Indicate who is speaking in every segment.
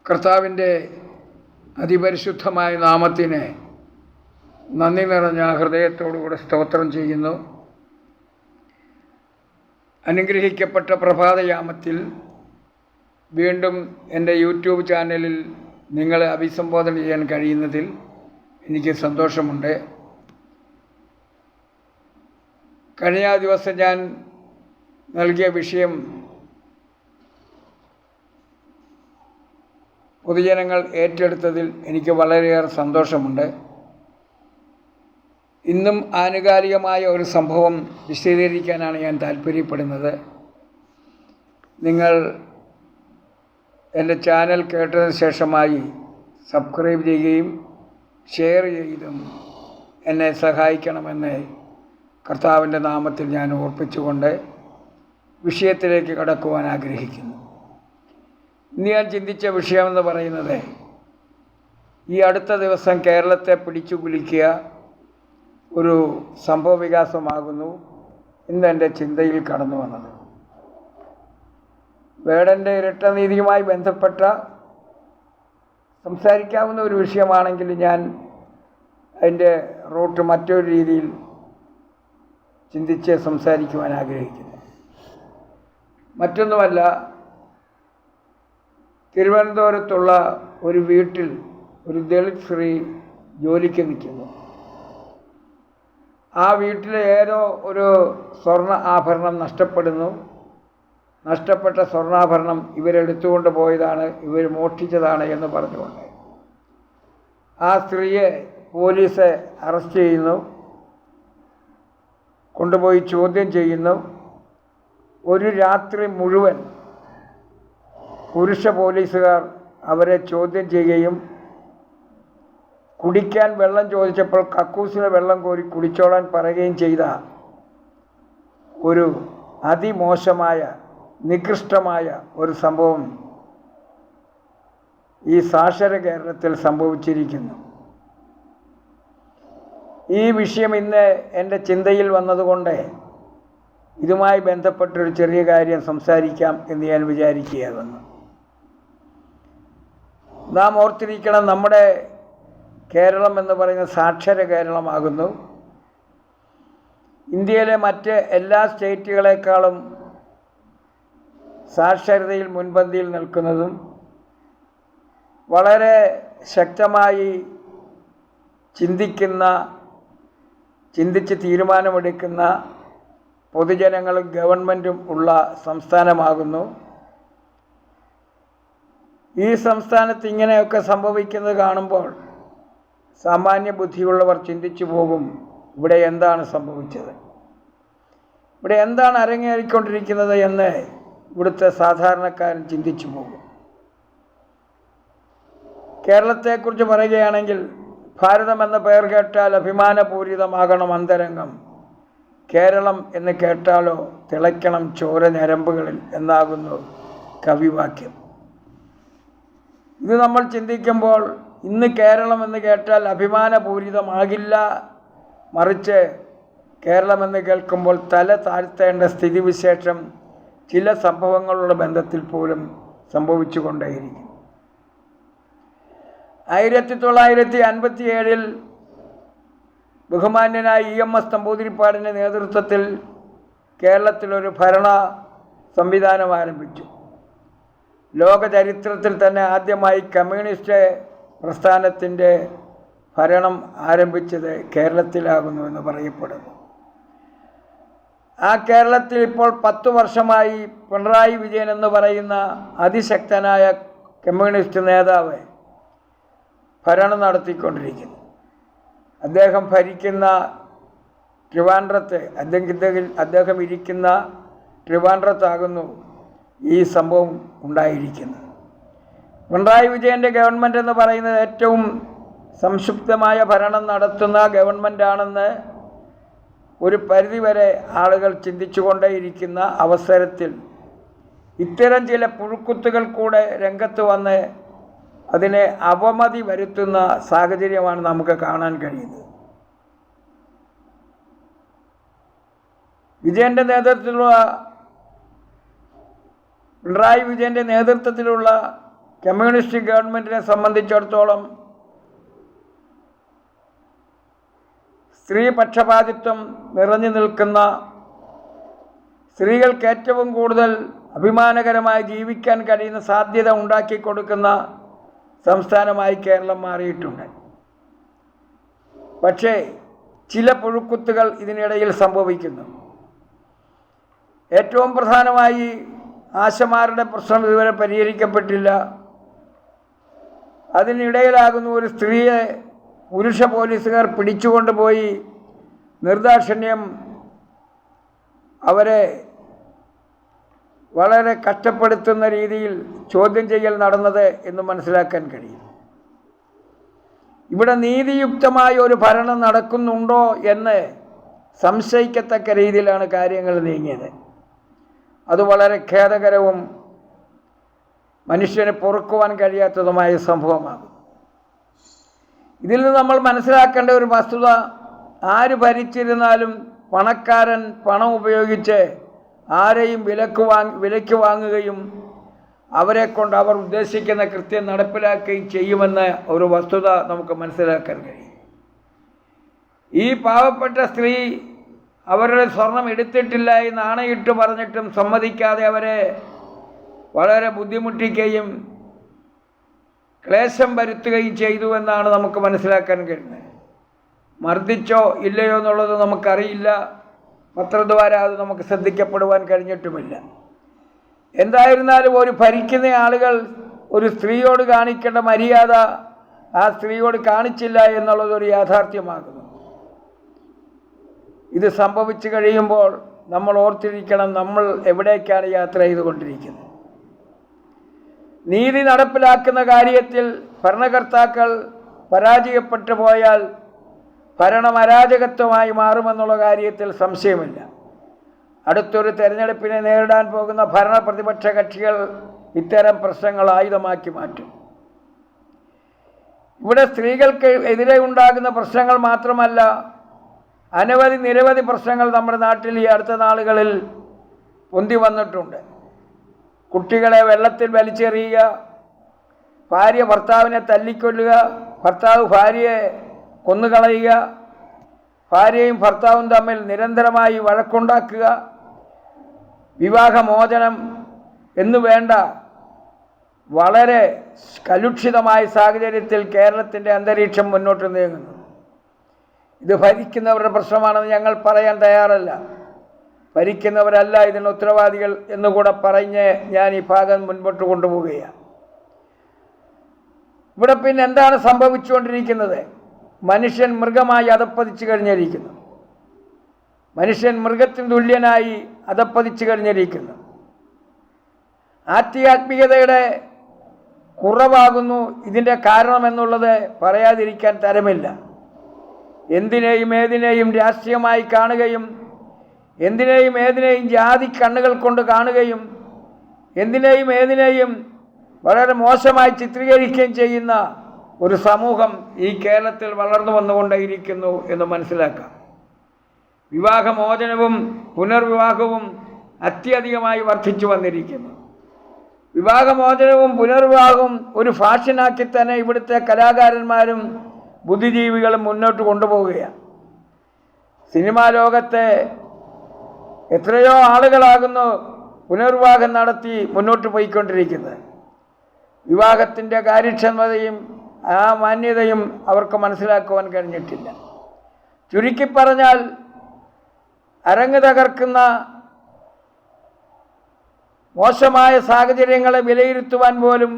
Speaker 1: കർത്താവിൻ്റെ അതിപരിശുദ്ധമായ നാമത്തിന് നന്ദി നിറഞ്ഞ ഹൃദയത്തോടുകൂടെ സ്തോത്രം ചെയ്യുന്നു. അനുഗ്രഹിക്കപ്പെട്ട പ്രഭാതയാമത്തിൽ വീണ്ടും എൻ്റെ യൂട്യൂബ് ചാനലിൽ നിങ്ങളെ അഭിസംബോധന ചെയ്യാൻ കഴിയുന്നതിൽ എനിക്ക് സന്തോഷമുണ്ട്. കഴിഞ്ഞ ദിവസം ഞാൻ നൽകിയ വിഷയം പൊതുജനങ്ങൾ ഏറ്റെടുത്തതിൽ എനിക്ക് വളരെയേറെ സന്തോഷമുണ്ട്. ഇന്നും ആനുകാലികമായ ഒരു സംഭവം വിശദീകരിക്കാനാണ് ഞാൻ താല്പര്യപ്പെടുന്നത്. നിങ്ങൾ എൻ്റെ ചാനൽ കേട്ടതിന് ശേഷമായി സബ്സ്ക്രൈബ് ചെയ്യുകയും ഷെയർ ചെയ്തും എന്നെ സഹായിക്കണമെന്ന് കർത്താവിൻ്റെ നാമത്തിൽ ഞാൻ ഓർപ്പിച്ചുകൊണ്ട് വിഷയത്തിലേക്ക് കടക്കുവാൻ ആഗ്രഹിക്കുന്നു. ഇന്ന് ഞാൻ ചിന്തിച്ച വിഷയമെന്ന് പറയുന്നത്, ഈ അടുത്ത ദിവസം കേരളത്തെ പിടിച്ചു കുലുക്കിയ ഒരു സംഭവ വികാസമാകുന്നു ഇന്ന് എൻ്റെ ചിന്തയിൽ കടന്നു വന്നത്. വേടൻ്റെ ഇരട്ട നീതിയുമായി ബന്ധപ്പെട്ട സംസാരിക്കാവുന്ന ഒരു വിഷയമാണെങ്കിൽ ഞാൻ അതിൻ്റെ റൂട്ട് മറ്റൊരു രീതിയിൽ ചിന്തിച്ച് സംസാരിക്കുവാൻ ആഗ്രഹിക്കുന്നു. മറ്റൊന്നുമല്ല, തിരുവനന്തപുരത്തുള്ള ഒരു വീട്ടിൽ ഒരു ദളിത് സ്ത്രീ ജോലിക്ക് നിൽക്കുന്നു. ആ വീട്ടിലെ ഏതോ ഒരു സ്വർണ്ണ ആഭരണം നഷ്ടപ്പെടുന്നു. നഷ്ടപ്പെട്ട സ്വർണ്ണാഭരണം ഇവരെടുത്തുകൊണ്ട് പോയതാണ്, ഇവർ മോഷ്ടിച്ചതാണ് എന്ന് പറഞ്ഞുകൊണ്ട് ആ സ്ത്രീയെ പോലീസ് അറസ്റ്റ് ചെയ്യുന്നു, കൊണ്ടുപോയി ചോദ്യം ചെയ്യുന്നു. ഒരു രാത്രി മുഴുവൻ പുരുഷ പോലീസുകാർ അവരെ ചോദ്യം ചെയ്യുകയും കുടിക്കാൻ വെള്ളം ചോദിച്ചപ്പോൾ കക്കൂസിലെ വെള്ളം കോരി കുടിച്ചോളാൻ പറയുകയും ചെയ്ത ഒരു അതിമോശമായ നികൃഷ്ടമായ ഒരു സംഭവം ഈ സാക്ഷര കേരളത്തിൽ സംഭവിച്ചിരിക്കുന്നു. ഈ വിഷയം ഇന്ന് എൻ്റെ ചിന്തയിൽ വന്നതുകൊണ്ട് ഇതുമായി ബന്ധപ്പെട്ടൊരു ചെറിയ കാര്യം സംസാരിക്കാം എന്ന് ഞാൻ വിചാരിക്കുകയായിരുന്നു. നാം ഓർത്തിരിക്കണം, നമ്മുടെ കേരളം എന്ന് പറയുന്നത് സാക്ഷര കേരളമാകുന്നു. ഇന്ത്യയിലെ മറ്റ് എല്ലാ സ്റ്റേറ്റുകളെക്കാളും സാക്ഷരതയിൽ മുൻപന്തിയിൽ നിൽക്കുന്നതും വളരെ ശക്തമായി ചിന്തിച്ച് തീരുമാനമെടുക്കുന്ന പൊതുജനങ്ങളും ഗവൺമെൻറ്റും ഉള്ള സംസ്ഥാനമാകുന്നു. ഈ സംസ്ഥാനത്ത് ഇങ്ങനെയൊക്കെ സംഭവിക്കുന്നത് കാണുമ്പോൾ സാമാന്യ ബുദ്ധിയുള്ളവർ ചിന്തിച്ചു പോകും, ഇവിടെ എന്താണ് സംഭവിച്ചത്, ഇവിടെ എന്താണ് അരങ്ങേറിക്കൊണ്ടിരിക്കുന്നത് എന്ന് ഇവിടുത്തെ സാധാരണക്കാരൻ ചിന്തിച്ചു പോകും. കേരളത്തെക്കുറിച്ച് പറയുകയാണെങ്കിൽ, ഭാരതം എന്ന പേർ കേട്ടാൽ അഭിമാനപൂരിതമാകണം അന്തരംഗം, കേരളം എന്ന് കേട്ടാലോ തിളയ്ക്കണം ചോര ഞരമ്പുകളിൽ എന്നാകുന്നു കവിവാക്യം. ഇത് നമ്മൾ ചിന്തിക്കുമ്പോൾ ഇന്ന് കേരളം എന്ന് കേട്ടാൽ അഭിമാനപൂരിതമാകില്ല, മറിച്ച് കേരളമെന്ന് കേൾക്കുമ്പോൾ തല താഴ്ത്തേണ്ട സ്ഥിതിവിശേഷം ചില സംഭവങ്ങളുടെ ബന്ധത്തിൽ പോലും സംഭവിച്ചു കൊണ്ടേയിരിക്കും. 1957 ബഹുമാന്യനായ EMS നമ്പൂതിരിപ്പാടിൻ്റെ നേതൃത്വത്തിൽ കേരളത്തിലൊരു ഭരണ സംവിധാനം ആരംഭിച്ചു. ലോക ചരിത്രത്തിൽ തന്നെ ആദ്യമായി കമ്മ്യൂണിസ്റ്റ് പ്രസ്ഥാനത്തിൻ്റെ ഭരണം ആരംഭിച്ചത് കേരളത്തിലാകുന്നു എന്ന് പറയപ്പെടുന്നു. ആ കേരളത്തിൽ ഇപ്പോൾ 10 വർഷമായി പിണറായി വിജയൻ എന്ന് പറയുന്ന അതിശക്തനായ കമ്മ്യൂണിസ്റ്റ് നേതാവ് ഭരണം നടത്തിക്കൊണ്ടിരിക്കുന്നു. അദ്ദേഹം ഭരിക്കുന്ന ട്രിവാൻഡ്രത്ത്, അദ്ദേഹം ഇരിക്കുന്ന ട്രിവാൻഡ്രത്താകുന്നു ഈ സംഭവം ഉണ്ടായിരിക്കുന്നത്. പിണറായി വിജയൻ്റെ ഗവൺമെൻറ് എന്ന് പറയുന്നത് ഏറ്റവും സംക്ഷിപ്തമായ ഭരണം നടത്തുന്ന ഗവൺമെൻറ്റാണെന്ന് ഒരു പരിധിവരെ ആളുകൾ ചിന്തിച്ചു കൊണ്ടേയിരിക്കുന്ന അവസരത്തിൽ ഇത്തരം ചില പുഴുക്കുത്തുകൾ കൂടെ രംഗത്ത് വന്ന് അതിനെ അവമതി വരുത്തുന്ന സാഹചര്യമാണ് നമുക്ക് കാണാൻ കഴിയുന്നത്. പിണറായി വിജയൻ്റെ നേതൃത്വത്തിലുള്ള കമ്മ്യൂണിസ്റ്റ് ഗവൺമെൻറ്റിനെ സംബന്ധിച്ചിടത്തോളം സ്ത്രീപക്ഷപാതിത്വം നിറഞ്ഞു നിൽക്കുന്ന, സ്ത്രീകൾക്ക് ഏറ്റവും കൂടുതൽ അഭിമാനകരമായി ജീവിക്കാൻ കഴിയുന്ന സാധ്യത ഉണ്ടാക്കിക്കൊടുക്കുന്ന സംസ്ഥാനമായി കേരളം മാറിയിട്ടുണ്ട്. പക്ഷേ ചില പുഴുക്കുത്തുകൾ ഇതിനിടയിൽ സംഭവിക്കുന്നു. ഏറ്റവും പ്രധാനമായി ആശമാരുടെ പ്രശ്നം ഇതുവരെ പരിഹരിക്കപ്പെട്ടില്ല. അതിനിടയിലാകുന്നു ഒരു സ്ത്രീയെ പുരുഷ പോലീസുകാർ പിടിച്ചുകൊണ്ടുപോയി നിർദാക്ഷിണ്യം അവരെ വളരെ കഷ്ടപ്പെടുത്തുന്ന രീതിയിൽ ചോദ്യം ചെയ്യൽ നടന്നത് എന്ന് മനസ്സിലാക്കാൻ കഴിയും. ഇവിടെ നീതിയുക്തമായ ഒരു ഭരണം നടക്കുന്നുണ്ടോ എന്ന് സംശയിക്കത്തക്ക രീതിയിലാണ് കാര്യങ്ങൾ നീങ്ങിയത്. അത് വളരെ ഖേദകരവും മനുഷ്യന് പൊറുക്കുവാൻ കഴിയാത്തതുമായ സംഭവമാണ്. ഇതിൽ നിന്ന് നമ്മൾ മനസ്സിലാക്കേണ്ട ഒരു വസ്തുത, ആര് ഭരിച്ചിരുന്നാലും പണക്കാരൻ പണം ഉപയോഗിച്ച് ആരെയും വിലയ്ക്ക് വാങ്ങുകയും അവരെ കൊണ്ട് അവർ ഉദ്ദേശിക്കുന്ന കൃത്യം നടപ്പിലാക്കുകയും ചെയ്യുമെന്ന ഒരു വസ്തുത നമുക്ക് മനസ്സിലാക്കാൻ കഴിയും. ഈ പാവപ്പെട്ട സ്ത്രീ അവരുടെ സ്വർണം എടുത്തിട്ടില്ല എന്ന് ആണയിട്ട് പറഞ്ഞിട്ടും സമ്മതിക്കാതെ അവരെ വളരെ ബുദ്ധിമുട്ടിക്കുകയും ക്ലേശം വരുത്തുകയും ചെയ്തു എന്നാണ് നമുക്ക് മനസ്സിലാക്കാൻ കഴിയുന്നത്. മർദ്ദിച്ചോ ഇല്ലയോ എന്നുള്ളത് നമുക്കറിയില്ല. പത്രദ്വാര അത് നമുക്ക് ശ്രദ്ധിക്കപ്പെടുവാൻ കഴിഞ്ഞിട്ടുമില്ല. എന്തായിരുന്നാലും ഒരു ഭരിക്കുന്ന ആളുകൾ ഒരു സ്ത്രീയോട് കാണിക്കേണ്ട മര്യാദ ആ സ്ത്രീയോട് കാണിച്ചില്ല എന്നുള്ളതൊരു യാഥാർത്ഥ്യമാകുന്നു. ഇത് സംഭവിച്ചു കഴിയുമ്പോൾ നമ്മൾ ഓർത്തിരിക്കണം, നമ്മൾ എവിടേക്കാണ് യാത്ര ചെയ്തുകൊണ്ടിരിക്കുന്നത്. നീതി നടപ്പിലാക്കുന്ന കാര്യത്തിൽ ഭരണകർത്താക്കൾ പരാജയപ്പെട്ടു പോയാൽ ഭരണം അരാജകത്വമായി മാറുമെന്നുള്ള കാര്യത്തിൽ സംശയമില്ല. അടുത്തൊരു തെരഞ്ഞെടുപ്പിനെ നേരിടാൻ പോകുന്ന ഭരണ പ്രതിപക്ഷ കക്ഷികൾ ഇത്തരം പ്രശ്നങ്ങൾ ആയുധമാക്കി മാറ്റും. ഇവിടെ സ്ത്രീകൾക്ക് എതിരെ ഉണ്ടാകുന്ന പ്രശ്നങ്ങൾ മാത്രമല്ല, നിരവധി പ്രശ്നങ്ങൾ നമ്മുടെ നാട്ടിൽ ഈ അടുത്ത നാളുകളിൽ പൊന്തി വന്നിട്ടുണ്ട്. കുട്ടികളെ വെള്ളത്തിൽ വലിച്ചെറിയുക, ഭാര്യ ഭർത്താവിനെ തല്ലിക്കൊല്ലുക, ഭർത്താവ് ഭാര്യയെ കൊന്നുകളയുക, ഭാര്യയും ഭർത്താവും തമ്മിൽ നിരന്തരമായി വഴക്കുണ്ടാക്കുക, വിവാഹമോചനം എന്നു വേണ്ട വളരെ കലുഷിതമായ സാഹചര്യത്തിൽ കേരളത്തിൻ്റെ അന്തരീക്ഷം മുന്നോട്ട് നീങ്ങുന്നു. ഇത് ഭരിക്കുന്നവരുടെ പ്രശ്നമാണെന്ന് ഞങ്ങൾ പറയാൻ തയ്യാറല്ല. ഭരിക്കുന്നവരല്ല ഇതിന് ഉത്തരവാദികൾ എന്നുകൂടെ പറഞ്ഞ് ഞാൻ ഈ ഭാഗം മുൻപോട്ട് കൊണ്ടുപോവുകയാണ്. ഇവിടെ പിന്നെ എന്താണ് സംഭവിച്ചുകൊണ്ടിരിക്കുന്നത്? മനുഷ്യൻ മൃഗമായി അധപ്പതിച്ചു കഴിഞ്ഞിരിക്കുന്നു. മനുഷ്യൻ മൃഗത്തിന് തുല്യനായി അധപ്പതിച്ചു കഴിഞ്ഞിരിക്കുന്നു. ആധ്യാത്മികതയുടെ കുറവാകുന്നു ഇതിൻ്റെ കാരണമെന്നുള്ളത് പറയാതിരിക്കാൻ തരമില്ല. എന്തിനേയും ഏതിനേയും രാഷ്ട്രീയമായി കാണുകയും എന്തിനേയും ഏതിനേയും ജാതി കണ്ണുകൾ കൊണ്ട് കാണുകയും എന്തിനേയും ഏതിനേയും വളരെ മോശമായി ചിത്രീകരിക്കുകയും ചെയ്യുന്ന ഒരു സമൂഹം ഈ കേരളത്തിൽ വളർന്നു വന്നുകൊണ്ടേയിരിക്കുന്നു എന്ന് മനസ്സിലാക്കാം. വിവാഹമോചനവും പുനർവിവാഹവും അത്യധികമായി വർദ്ധിച്ചു വന്നിരിക്കുന്നു. വിവാഹമോചനവും പുനർവിവാഹവും ഒരു ഫാഷനാക്കി തന്നെ ഇവിടുത്തെ കലാകാരന്മാരും ബുദ്ധിജീവികളും മുന്നോട്ട് കൊണ്ടുപോവുകയാണ്. സിനിമാ ലോകത്തെ എത്രയോ ആളുകളാകുന്നു പുനർവിവാഹം നടത്തി മുന്നോട്ട് പോയിക്കൊണ്ടിരിക്കുന്നത്. വിവാഹത്തിൻ്റെ കാര്യക്ഷമതയും ആ മാന്യതയും അവർക്ക് മനസ്സിലാക്കുവാൻ കഴിഞ്ഞിട്ടില്ല. ചുരുക്കി പറഞ്ഞാൽ അരങ്ങ് തകർക്കുന്ന മോശമായ സാഹചര്യങ്ങളെ വിലയിരുത്തുവാൻ പോലും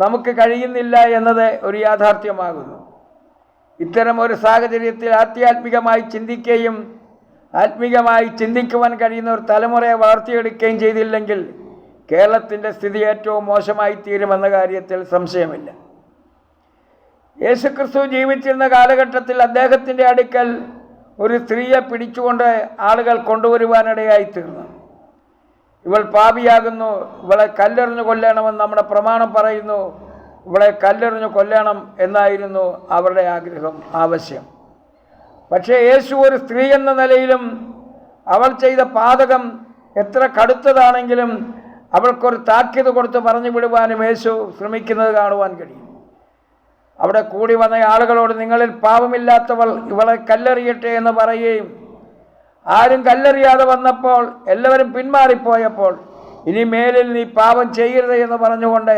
Speaker 1: നമുക്ക് കഴിയുന്നില്ല എന്നത് ഒരു യാഥാർത്ഥ്യമാകുന്നു. ഇത്തരം ഒരു സാഹചര്യത്തിൽ ആധ്യാത്മികമായി ചിന്തിക്കുകയും ആത്മീകമായി ചിന്തിക്കുവാൻ കഴിയുന്ന ഒരു തലമുറയെ വളർത്തിയെടുക്കുകയും ചെയ്തില്ലെങ്കിൽ കേരളത്തിൻ്റെ സ്ഥിതി ഏറ്റവും മോശമായി തീരുമെന്ന കാര്യത്തിൽ സംശയമില്ല. യേശുക്രിസ്തു ജീവിച്ചിരുന്ന കാലഘട്ടത്തിൽ അദ്ദേഹത്തിൻ്റെ അടുക്കൽ ഒരു സ്ത്രീയെ പിടിച്ചുകൊണ്ട് ആളുകൾ കൊണ്ടുവരുവാനിടയായിത്തീർന്നു. ഇവൾ പാപിയാകുന്നു, ഇവളെ കല്ലെറിഞ്ഞു കൊല്ലണമെന്ന് നമ്മുടെ പ്രമാണം പറയുന്നു. ഇവളെ കല്ലെറിഞ്ഞു കൊല്ലണം എന്നായിരുന്നു അവരുടെ ആഗ്രഹം, ആവശ്യം. പക്ഷേ യേശു ഒരു സ്ത്രീ എന്ന നിലയിലും അവൾ ചെയ്ത പാതകം എത്ര കടുത്തതാണെങ്കിലും അവൾക്കൊരു താക്കീത് കൊടുത്ത് പറഞ്ഞു വിടുവാനും യേശു ശ്രമിക്കുന്നത് കാണുവാൻ കഴിയും. അവിടെ കൂടി വന്ന ആളുകളോട് നിങ്ങളിൽ പാപമില്ലാത്തവൾ ഇവളെ കല്ലെറിയട്ടെ എന്ന് പറയുകയും ആരും കല്ലെറിയാതെ വന്നപ്പോൾ എല്ലാവരും പിന്മാറിപ്പോയപ്പോൾ ഇനി മേലിൽ നീ പാപം ചെയ്യരുത് എന്ന് പറഞ്ഞുകൊണ്ട്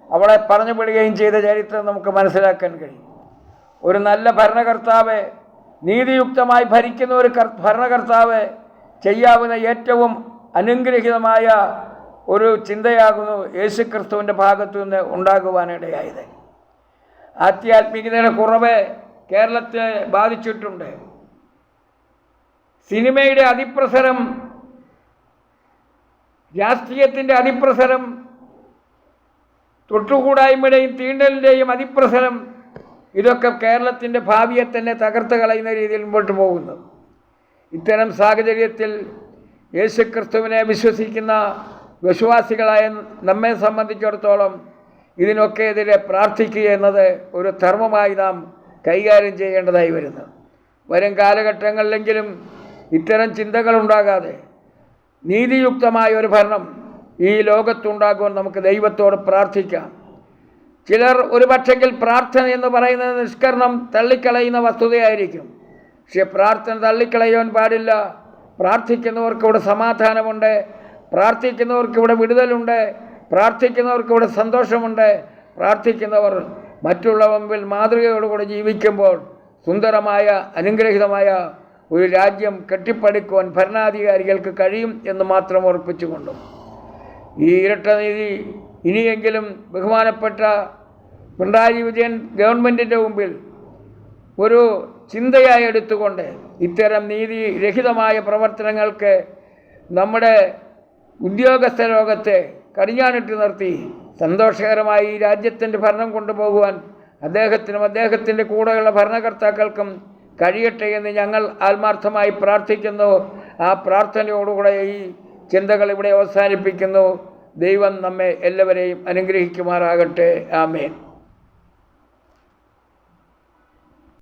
Speaker 1: അവളെ പറഞ്ഞു വിടുകയും ചെയ്ത ചരിത്രം നമുക്ക് മനസ്സിലാക്കാൻ കഴിയും. ഒരു നല്ല ഭരണകർത്താവ്, നീതിയുക്തമായി ഭരിക്കുന്ന ഒരു ഭരണകർത്താവ് ചെയ്യാവുന്ന ഏറ്റവും അനുഗ്രഹീതമായ ഒരു ചിന്തയാകുന്നു യേശുക്രിസ്തുവിൻ്റെ ഭാഗത്തു നിന്ന് ഉണ്ടാകുവാനിടയായത്. ആധ്യാത്മികതയുടെ കുറവ് കേരളത്തെ ബാധിച്ചിട്ടുണ്ട്. സിനിമയുടെ അതിപ്രസരം, രാഷ്ട്രീയത്തിൻ്റെ അതിപ്രസരം, തൊട്ടുകൂടായ്മയുടെയും തീണ്ടലിൻ്റെയും അതിപ്രസരം, ഇതൊക്കെ കേരളത്തിൻ്റെ ഭാവിയെ തന്നെ തകർത്ത് കളയുന്ന രീതിയിൽ മുമ്പോട്ട് പോകുന്നു. ഇത്തരം സാഹചര്യത്തിൽ യേശുക്രിസ്തുവിനെ വിശ്വസിക്കുന്ന വിശ്വാസികളായ നമ്മെ സംബന്ധിച്ചിടത്തോളം ഇതിനൊക്കെ എതിരെ പ്രാർത്ഥിക്കുക എന്നത് ഒരു ധർമ്മമായി നാം കൈകാര്യം ചെയ്യേണ്ടതായി വരുന്നു. വരും കാലഘട്ടങ്ങളിലെങ്കിലും ഇത്തരം ചിന്തകളുണ്ടാകാതെ നീതിയുക്തമായ ഒരു ഭരണം ഈ ലോകത്തുണ്ടാകുവാൻ നമുക്ക് ദൈവത്തോട് പ്രാർത്ഥിക്കാം. ചിലർ ഒരു പക്ഷെങ്കിൽ പ്രാർത്ഥന എന്ന് പറയുന്നത് നിഷ്കരണം തള്ളിക്കളയുന്ന വസ്തുതയായിരിക്കും. പക്ഷെ പ്രാർത്ഥന തള്ളിക്കളയാൻ പാടില്ല. പ്രാർത്ഥിക്കുന്നവർക്ക് ഇവിടെ സമാധാനമുണ്ട്, പ്രാർത്ഥിക്കുന്നവർക്ക് ഇവിടെ വിടുതലുണ്ട്, പ്രാർത്ഥിക്കുന്നവർക്ക് ഇവിടെ സന്തോഷമുണ്ട്. പ്രാർത്ഥിക്കുന്നവർ മറ്റുള്ളവർ മുമ്പിൽ മാതൃകയോടുകൂടി ജീവിക്കുമ്പോൾ സുന്ദരമായ അനുഗ്രഹീതമായ ഒരു രാജ്യം കെട്ടിപ്പടുക്കുവാൻ ഭരണാധികാരികൾക്ക് കഴിയും എന്ന് മാത്രം ഓർപ്പിച്ചുകൊണ്ടും ഈ ഇരട്ട നീതി ഇനിയെങ്കിലും ബഹുമാനപ്പെട്ട പിണറായി വിജയൻ ഗവൺമെൻറ്റിൻ്റെ മുമ്പിൽ ഒരു ചിന്തയായി എടുത്തുകൊണ്ട് ഇത്തരം നീതിരഹിതമായ പ്രവർത്തനങ്ങൾക്ക് നമ്മുടെ ഉദ്യോഗസ്ഥ ലോകത്തെ കടിഞ്ഞാണിട്ട് നിർത്തി സന്തോഷകരമായി ഈ രാജ്യത്തിൻ്റെ ഭരണം കൊണ്ടുപോകുവാൻ അദ്ദേഹത്തിനും അദ്ദേഹത്തിൻ്റെ കൂടെയുള്ള ഭരണകർത്താക്കൾക്കും കഴിയട്ടെ എന്ന് ഞങ്ങൾ ആത്മാർത്ഥമായി പ്രാർത്ഥിക്കുന്നു. ആ പ്രാർത്ഥനയോടുകൂടെ ഈ ചിന്തകൾ ഇവിടെ അവസാനിപ്പിക്കുന്നു. ദൈവം നമ്മെ എല്ലാവരെയും അനുഗ്രഹിക്കുമാറാകട്ടെ. ആമേൻ.